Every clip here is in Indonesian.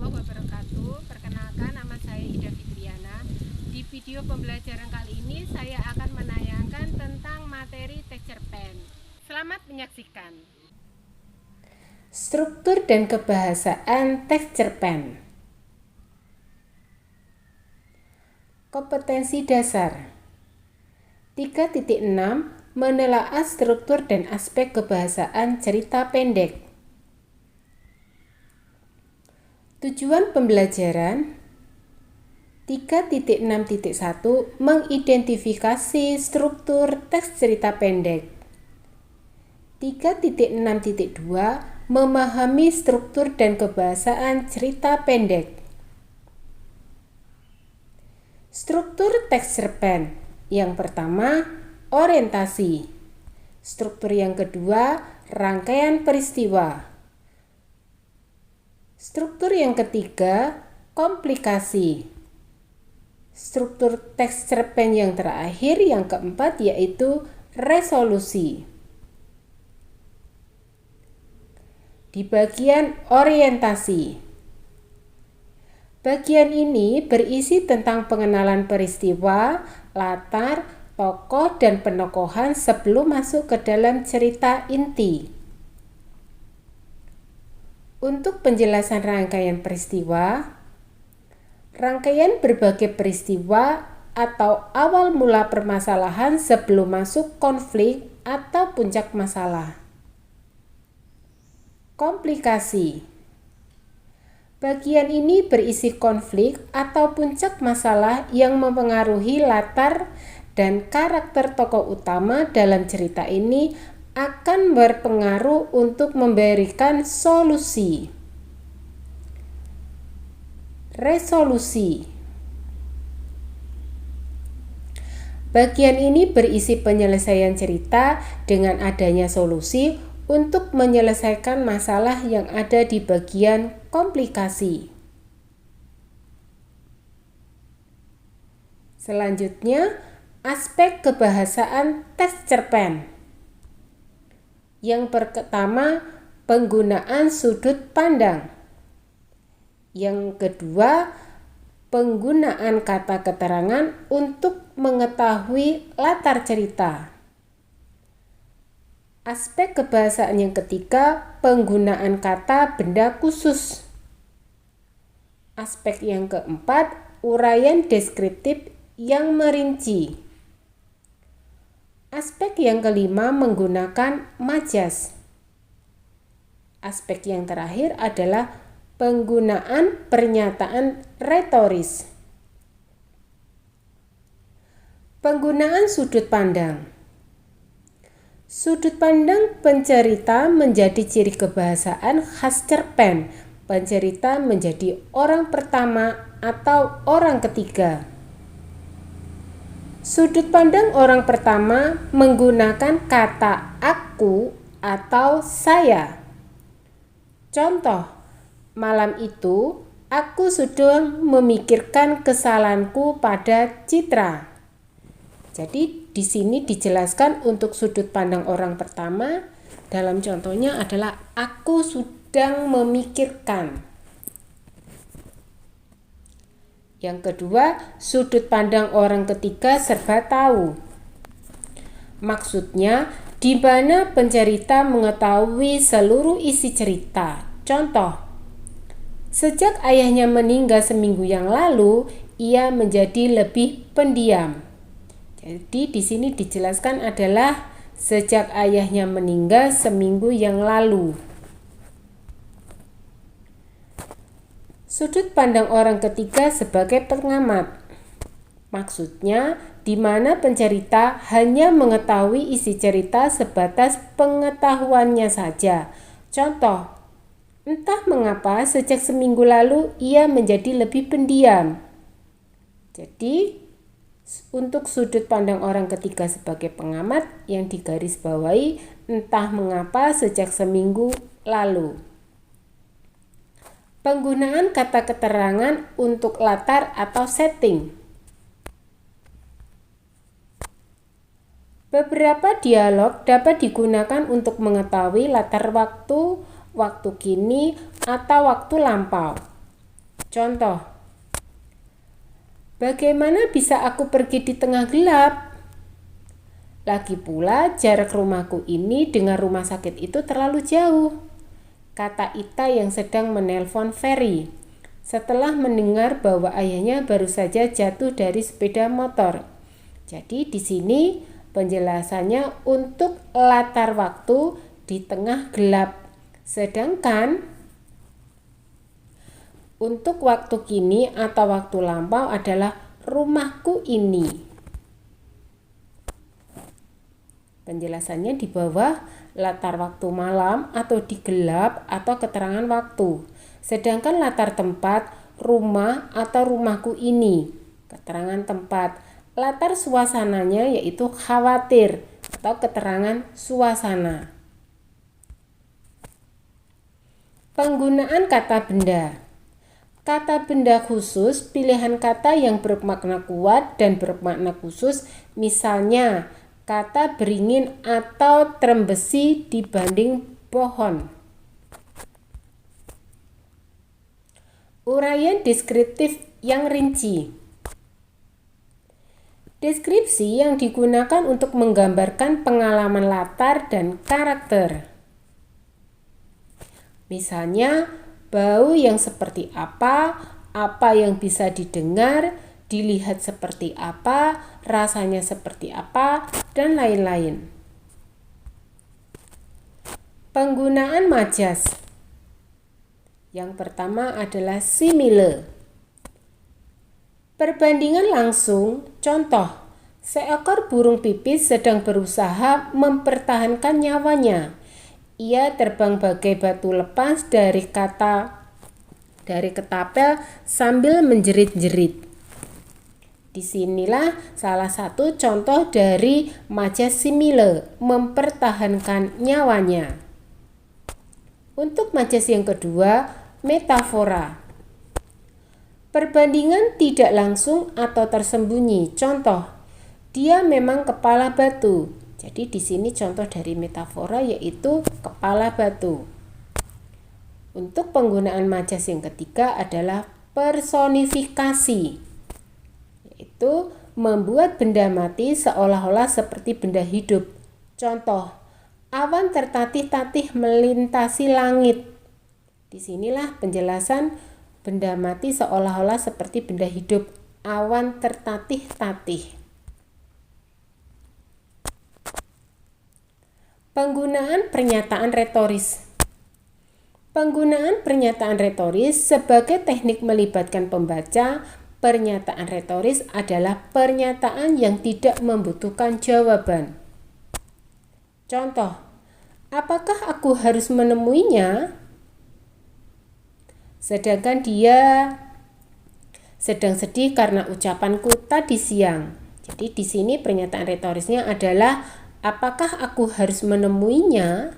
warahmatullahi wabarakatuh. Perkenalkan, nama saya Ida Fitriana. Di video pembelajaran kali ini saya akan menayangkan tentang materi texture pen. Selamat menyaksikan. Struktur dan kebahasaan texture pen. Kompetensi dasar 3.6 menelaah struktur dan aspek kebahasaan cerita pendek. Tujuan pembelajaran 3.6.1 mengidentifikasi struktur teks cerita pendek. 3.6.2 memahami struktur dan kebahasaan cerita pendek. Struktur texture pen. Yang pertama, orientasi. Struktur yang kedua, rangkaian peristiwa. Struktur yang ketiga, komplikasi. Struktur texture pen yang terakhir, yang keempat, yaitu resolusi. Di bagian orientasi, bagian ini berisi tentang pengenalan peristiwa, latar, tokoh, dan penokohan sebelum masuk ke dalam cerita inti. Untuk penjelasan rangkaian peristiwa, rangkaian berbagai peristiwa atau awal mula permasalahan sebelum masuk konflik atau puncak masalah. Komplikasi. Bagian ini berisi konflik atau puncak masalah yang mempengaruhi latar dan karakter tokoh utama dalam cerita ini akan berpengaruh untuk memberikan solusi. Resolusi. Bagian ini berisi penyelesaian cerita dengan adanya solusi untuk menyelesaikan masalah yang ada di bagian komplikasi. Selanjutnya, aspek kebahasaan texture pen. Yang pertama, penggunaan sudut pandang. Yang kedua, penggunaan kata keterangan untuk mengetahui latar cerita. Aspek kebahasaan yang ketiga, penggunaan kata benda khusus. Aspek yang keempat, uraian deskriptif yang merinci. Aspek yang kelima, menggunakan majas. Aspek yang terakhir adalah penggunaan pernyataan retoris. Penggunaan sudut pandang. Sudut pandang pencerita menjadi ciri kebahasaan khas cerpen. Pencerita menjadi orang pertama atau orang ketiga. Sudut pandang orang pertama menggunakan kata aku atau saya. Contoh, malam itu aku sedang memikirkan kesalahanku pada Citra. Jadi di sini dijelaskan untuk sudut pandang orang pertama dalam contohnya adalah aku sedang memikirkan. Yang kedua, sudut pandang orang ketiga serba tahu. Maksudnya, di mana pencerita mengetahui seluruh isi cerita. Contoh, sejak ayahnya meninggal seminggu yang lalu, ia menjadi lebih pendiam. Jadi di sini dijelaskan adalah sejak ayahnya meninggal seminggu yang lalu. Sudut pandang orang ketiga sebagai pengamat. Maksudnya, di mana pencerita hanya mengetahui isi cerita sebatas pengetahuannya saja. Contoh, entah mengapa sejak seminggu lalu ia menjadi lebih pendiam. Jadi, untuk sudut pandang orang ketiga sebagai pengamat yang digarisbawahi entah mengapa sejak seminggu lalu. Penggunaan kata keterangan untuk latar atau setting. Beberapa dialog dapat digunakan untuk mengetahui latar waktu, waktu kini, atau waktu lampau. Contoh, bagaimana bisa aku pergi di tengah gelap? Lagi pula jarak rumahku ini dengan rumah sakit itu terlalu jauh, kata Ita yang sedang menelpon Ferry setelah mendengar bahwa ayahnya baru saja jatuh dari sepeda motor. Jadi di sini penjelasannya untuk latar waktu di tengah gelap. Sedangkan untuk waktu kini atau waktu lampau adalah rumahku ini. Penjelasannya di bawah latar waktu malam atau di gelap atau keterangan waktu. Sedangkan latar tempat rumah atau rumahku ini, keterangan tempat. Latar suasananya yaitu khawatir atau keterangan suasana. Penggunaan kata benda. Kata benda khusus pilihan kata yang bermakna kuat dan bermakna khusus, misalnya kata beringin atau trembesi dibanding pohon. Uraian deskriptif yang rinci. Deskripsi yang digunakan untuk menggambarkan pengalaman latar dan karakter. Misalnya, bau yang seperti apa yang bisa didengar, dilihat seperti apa, rasanya seperti apa, dan lain-lain. Penggunaan majas. Yang pertama adalah simile. Perbandingan langsung, contoh, seekor burung pipis sedang berusaha mempertahankan nyawanya. Ia terbang bagai batu lepas dari ketapel sambil menjerit-jerit. Disinilah salah satu contoh dari majas simile, mempertahankan nyawanya. Untuk majas yang kedua, metafora. Perbandingan tidak langsung atau tersembunyi. Contoh, dia memang kepala batu. Jadi di sini contoh dari metafora yaitu kepala batu. Untuk penggunaan majas yang ketiga adalah personifikasi, yaitu membuat benda mati seolah-olah seperti benda hidup. Contoh, awan tertatih-tatih melintasi langit. Disinilah penjelasan benda mati seolah-olah seperti benda hidup. Awan tertatih-tatih. Penggunaan pernyataan retoris. Penggunaan pernyataan retoris sebagai teknik melibatkan pembaca. Pernyataan retoris adalah pernyataan yang tidak membutuhkan jawaban. Contoh, apakah aku harus menemuinya? Sedangkan dia sedang sedih karena ucapanku tadi siang. Jadi di sini pernyataan retorisnya adalah apakah aku harus menemuinya?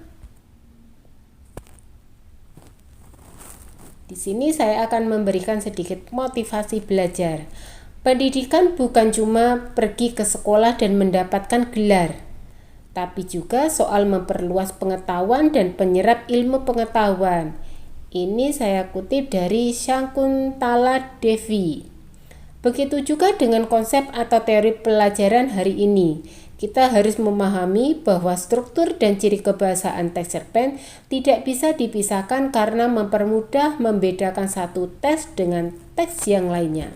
Di sini saya akan memberikan sedikit motivasi belajar. Pendidikan bukan cuma pergi ke sekolah dan mendapatkan gelar, tapi juga soal memperluas pengetahuan dan penyerap ilmu pengetahuan. Ini saya kutip dari Syakuntala Devi. Begitu juga dengan konsep atau teori pelajaran hari ini. Kita harus memahami bahwa struktur dan ciri kebahasaan teks cerpen tidak bisa dipisahkan karena mempermudah membedakan satu teks dengan teks yang lainnya.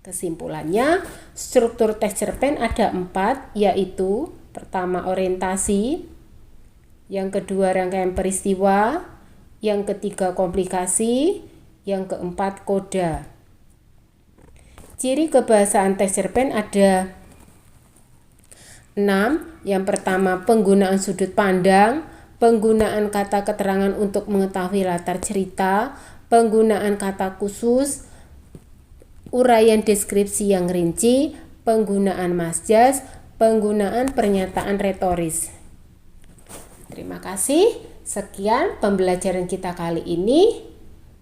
Kesimpulannya, struktur teks cerpen ada 4, yaitu pertama orientasi, yang kedua rangkaian peristiwa, yang ketiga komplikasi, yang keempat koda. Ciri kebahasaan teks cerpen ada 6. Yang pertama penggunaan sudut pandang, penggunaan kata keterangan untuk mengetahui latar cerita, penggunaan kata khusus, uraian deskripsi yang rinci, penggunaan majas, penggunaan pernyataan retoris. Terima kasih. Sekian pembelajaran kita kali ini.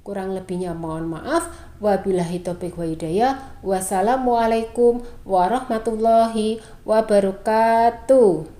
Kurang lebihnya mohon maaf. Wabillahi taufiq wa hidayah. Wassalamualaikum warahmatullahi wabarakatuh.